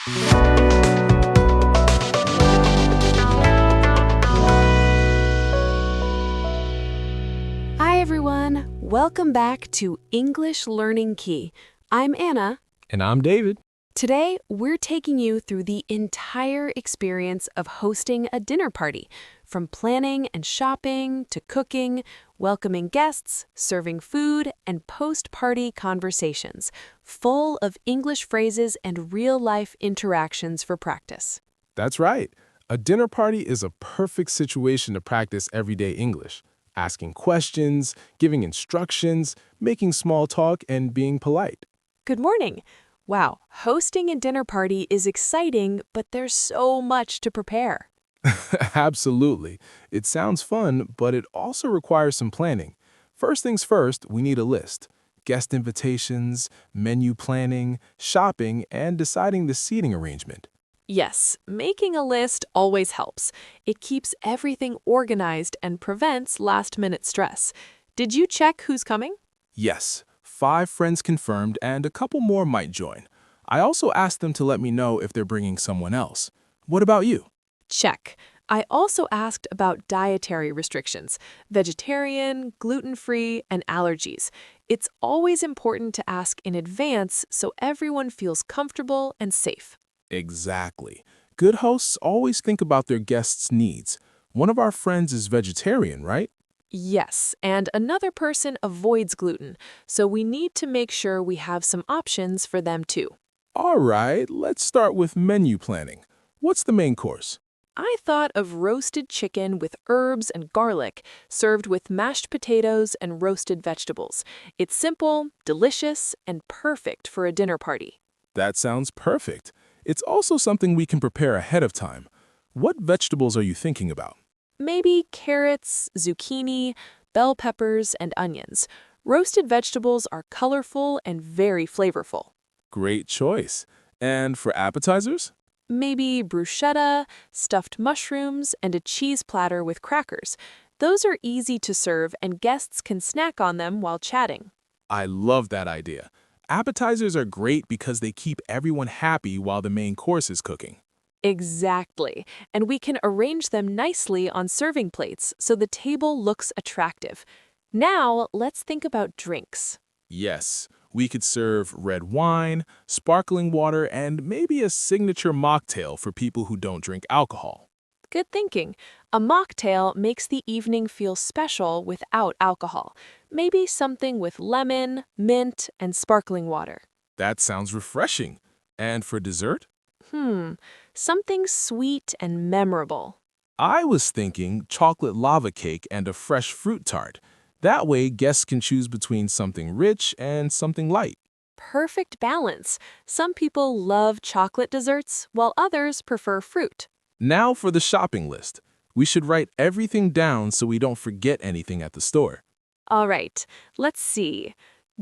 Hi everyone, welcome back to English Learning Key. I'm Anna. And I'm David. Today, we're taking you through the entire experience of hosting a dinner party, from planning and shopping to cooking, welcoming guests, serving food, and post-party conversations, full of English phrases and real-life interactions for practice. That's right. A dinner party is a perfect situation to practice everyday English. Asking questions, giving instructions, making small talk, and being polite. Good morning. Wow, hosting a dinner party is exciting, but there's so much to prepare. Absolutely. It sounds fun, but it also requires some planning. First things first, we need a list. Guest invitations, menu planning, shopping, and deciding the seating arrangement. Yes, making a list always helps. It keeps everything organized and prevents last-minute stress. Did you check who's coming? Yes, 5 friends confirmed and a couple more might join. I also asked them to let me know if they're bringing someone else. What about you? Check. I also asked about dietary restrictions, vegetarian, gluten-free, and allergies. It's always important to ask in advance so everyone feels comfortable and safe. Exactly. Good hosts always think about their guests' needs. One of our friends is vegetarian, right? Yes, and another person avoids gluten, so we need to make sure we have some options for them too. All right, let's start with menu planning. What's the main course? I thought of roasted chicken with herbs and garlic, served with mashed potatoes and roasted vegetables. It's simple, delicious, and perfect for a dinner party. That sounds perfect. It's also something we can prepare ahead of time. What vegetables are you thinking about? Maybe carrots, zucchini, bell peppers, and onions. Roasted vegetables are colorful and very flavorful. Great choice. And for appetizers? Maybe bruschetta, stuffed mushrooms, and a cheese platter with crackers. Those are easy to serve and guests can snack on them while chatting. I love that idea. Appetizers are great because they keep everyone happy while the main course is cooking. Exactly. And we can arrange them nicely on serving plates so the table looks attractive. Now, let's think about drinks. Yes, we could serve red wine, sparkling water, and maybe a signature mocktail for people who don't drink alcohol. Good thinking. A mocktail makes the evening feel special without alcohol. Maybe something with lemon, mint, and sparkling water. That sounds refreshing. And for dessert? Something sweet and memorable. I was thinking chocolate lava cake and a fresh fruit tart. That way, guests can choose between something rich and something light. Perfect balance. Some people love chocolate desserts, while others prefer fruit. Now for the shopping list. We should write everything down so we don't forget anything at the store. All right, let's see.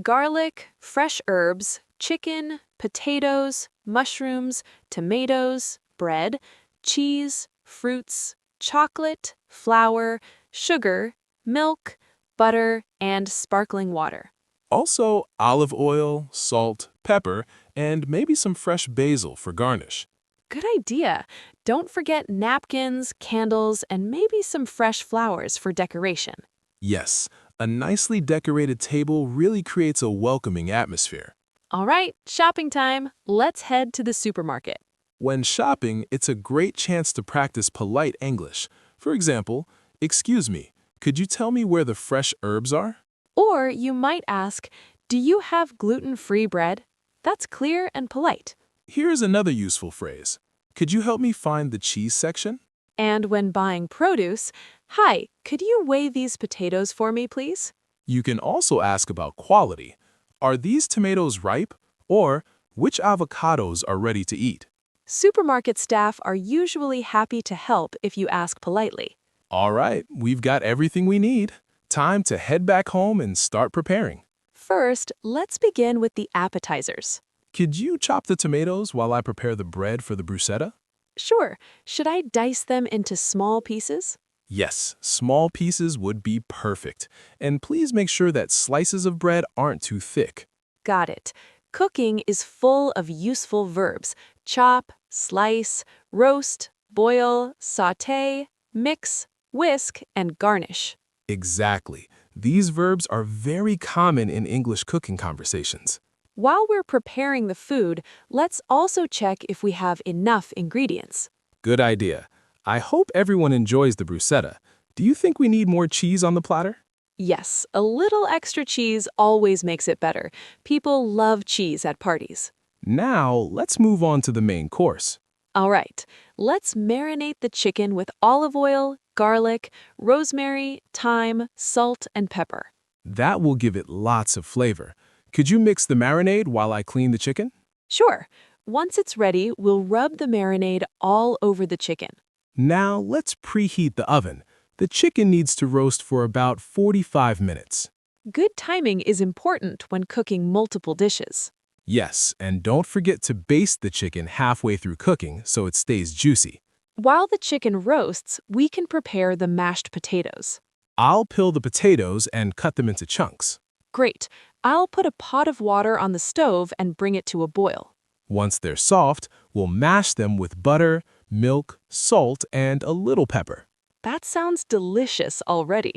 Garlic, fresh herbs, chicken, potatoes, mushrooms, tomatoes, bread, cheese, fruits, chocolate, flour, sugar, milk, butter, and sparkling water. Also, olive oil, salt, pepper, and maybe some fresh basil for garnish. Good idea. Don't forget napkins, candles, and maybe some fresh flowers for decoration. Yes, a nicely decorated table really creates a welcoming atmosphere. All right, shopping time. Let's head to the supermarket. When shopping, it's a great chance to practice polite English. For example, "Excuse me, could you tell me where the fresh herbs are?" Or you might ask, do you have gluten-free bread? That's clear and polite. Here's another useful phrase. "Could you help me find the cheese section?" And when buying produce, hi, could you weigh these potatoes for me, please? You can also ask about quality. Are these tomatoes ripe? Or which avocados are ready to eat? Supermarket staff are usually happy to help if you ask politely. All right, we've got everything we need. Time to head back home and start preparing. First, let's begin with the appetizers. Could you chop the tomatoes while I prepare the bread for the bruschetta? Sure. Should I dice them into small pieces? Yes, small pieces would be perfect. And please make sure that slices of bread aren't too thick. Got it. Cooking is full of useful verbs: chop, slice, roast, boil, sauté, mix, whisk, and garnish. Exactly. These verbs are very common in English cooking conversations. While we're preparing the food, let's also check if we have enough ingredients. Good idea. I hope everyone enjoys the bruschetta. Do you think we need more cheese on the platter? Yes, a little extra cheese always makes it better. People love cheese at parties. Now, let's move on to the main course. All right, let's marinate the chicken with olive oil, garlic, rosemary, thyme, salt, and pepper. That will give it lots of flavor. Could you mix the marinade while I clean the chicken? Sure, once it's ready, we'll rub the marinade all over the chicken. Now, let's preheat the oven. The chicken needs to roast for about 45 minutes. Good timing is important when cooking multiple dishes. Yes, and don't forget to baste the chicken halfway through cooking so it stays juicy. While the chicken roasts, we can prepare the mashed potatoes. I'll peel the potatoes and cut them into chunks. Great. I'll put a pot of water on the stove and bring it to a boil. Once they're soft, we'll mash them with butter, milk, salt, and a little pepper. That sounds delicious already.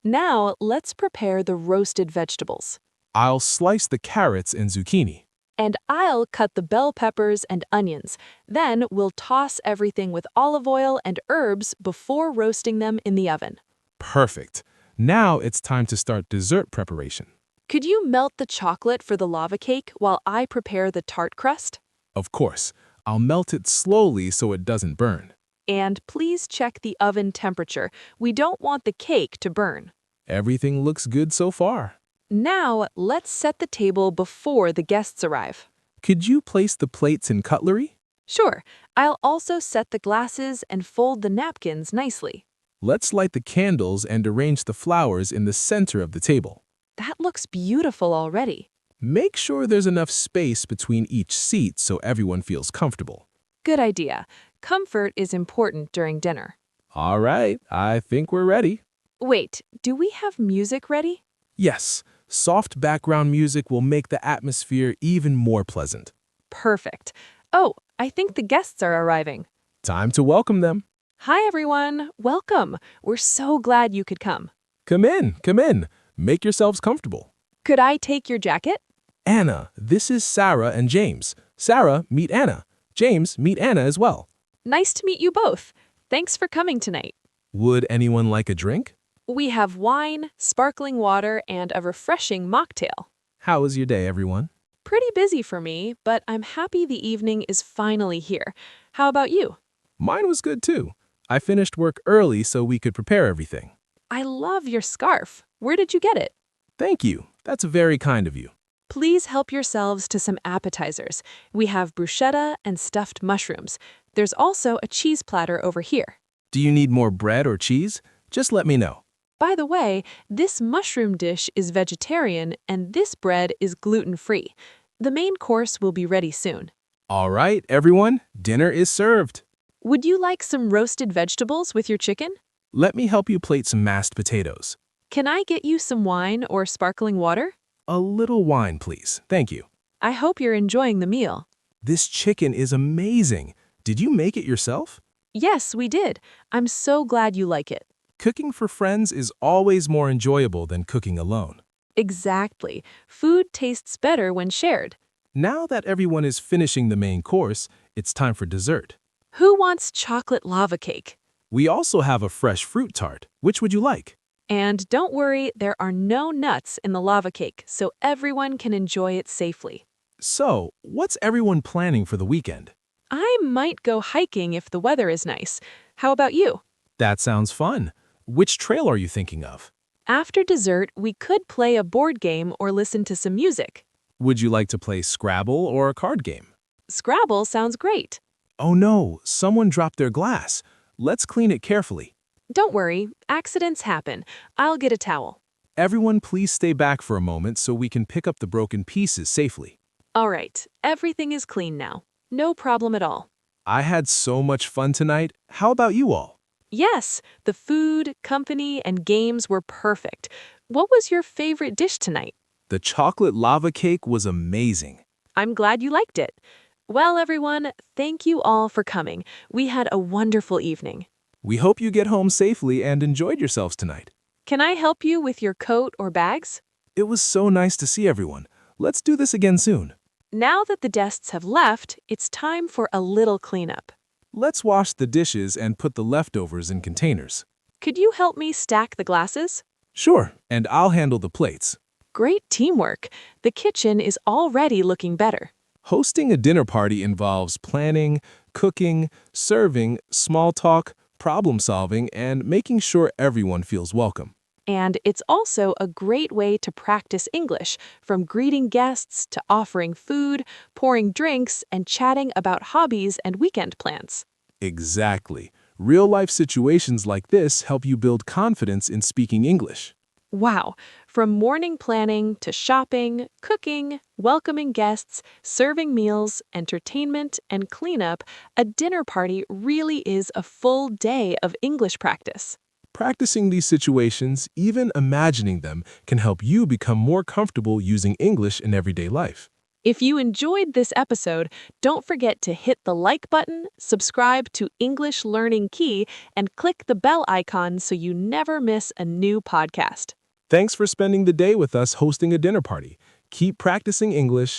Now, let's prepare the roasted vegetables. I'll slice the carrots and zucchini. And I'll cut the bell peppers and onions. Then we'll toss everything with olive oil and herbs before roasting them in the oven. Perfect. Now it's time to start dessert preparation. Could you melt the chocolate for the lava cake while I prepare the tart crust? Of course, I'll melt it slowly so it doesn't burn. And please check the oven temperature. We don't want the cake to burn. Everything looks good so far. Now, let's set the table before the guests arrive. Could you place the plates and cutlery? Sure, I'll also set the glasses and fold the napkins nicely. Let's light the candles and arrange the flowers in the center of the table. That looks beautiful already. Make sure there's enough space between each seat so everyone feels comfortable. Good idea. Comfort is important during dinner. All right, I think we're ready. Wait, do we have music ready? Yes, soft background music will make the atmosphere even more pleasant. Perfect. Oh, I think the guests are arriving. Time to welcome them. Hi, everyone. Welcome. We're so glad you could come. Come in, come in. Make yourselves comfortable. Could I take your jacket? Anna, this is Sarah and James. Sarah, meet Anna. James, meet Anna as well. Nice to meet you both. Thanks for coming tonight. Would anyone like a drink? We have wine, sparkling water, and a refreshing mocktail. How was your day, everyone? Pretty busy for me, but I'm happy the evening is finally here. How about you? Mine was good too. I finished work early so we could prepare everything. I love your scarf. Where did you get it? Thank you. That's very kind of you. Please help yourselves to some appetizers. We have bruschetta and stuffed mushrooms. There's also a cheese platter over here. Do you need more bread or cheese? Just let me know. By the way, this mushroom dish is vegetarian and this bread is gluten-free. The main course will be ready soon. All right, everyone, dinner is served. Would you like some roasted vegetables with your chicken? Let me help you plate some mashed potatoes. Can I get you some wine or sparkling water? A little wine, please. Thank you. I hope you're enjoying the meal. This chicken is amazing. Did you make it yourself? Yes, we did. I'm so glad you like it. Cooking for friends is always more enjoyable than cooking alone. Exactly. Food tastes better when shared. Now that everyone is finishing the main course, it's time for dessert. Who wants chocolate lava cake? We also have a fresh fruit tart. Which would you like? And don't worry, there are no nuts in the lava cake, so everyone can enjoy it safely. So, what's everyone planning for the weekend? I might go hiking if the weather is nice. How about you? That sounds fun. Which trail are you thinking of? After dessert, we could play a board game or listen to some music. Would you like to play Scrabble or a card game? Scrabble sounds great. Oh no, someone dropped their glass. Let's clean it carefully. Don't worry, accidents happen. I'll get a towel. Everyone please stay back for a moment so we can pick up the broken pieces safely. All right, everything is clean now. No problem at all. I had so much fun tonight. How about you all? Yes, the food, company, and games were perfect. What was your favorite dish tonight? The chocolate lava cake was amazing. I'm glad you liked it. Well, everyone, thank you all for coming. We had a wonderful evening. We hope you get home safely and enjoyed yourselves tonight. Can I help you with your coat or bags? It was so nice to see everyone. Let's do this again soon. Now that the guests have left, it's time for a little cleanup. Let's wash the dishes and put the leftovers in containers. Could you help me stack the glasses? Sure, and I'll handle the plates. Great teamwork. The kitchen is already looking better. Hosting a dinner party involves planning, cooking, serving, small talk, problem solving, and making sure everyone feels welcome. And it's also a great way to practice English, from greeting guests to offering food, pouring drinks, and chatting about hobbies and weekend plans. Exactly. Real-life situations like this help you build confidence in speaking English. Wow, from morning planning to shopping, cooking, welcoming guests, serving meals, entertainment, and cleanup, a dinner party really is a full day of English practice. Practicing these situations, even imagining them, can help you become more comfortable using English in everyday life. If you enjoyed this episode, don't forget to hit the like button, subscribe to English Learning Key, and click the bell icon so you never miss a new podcast. Thanks for spending the day with us hosting a dinner party. Keep practicing English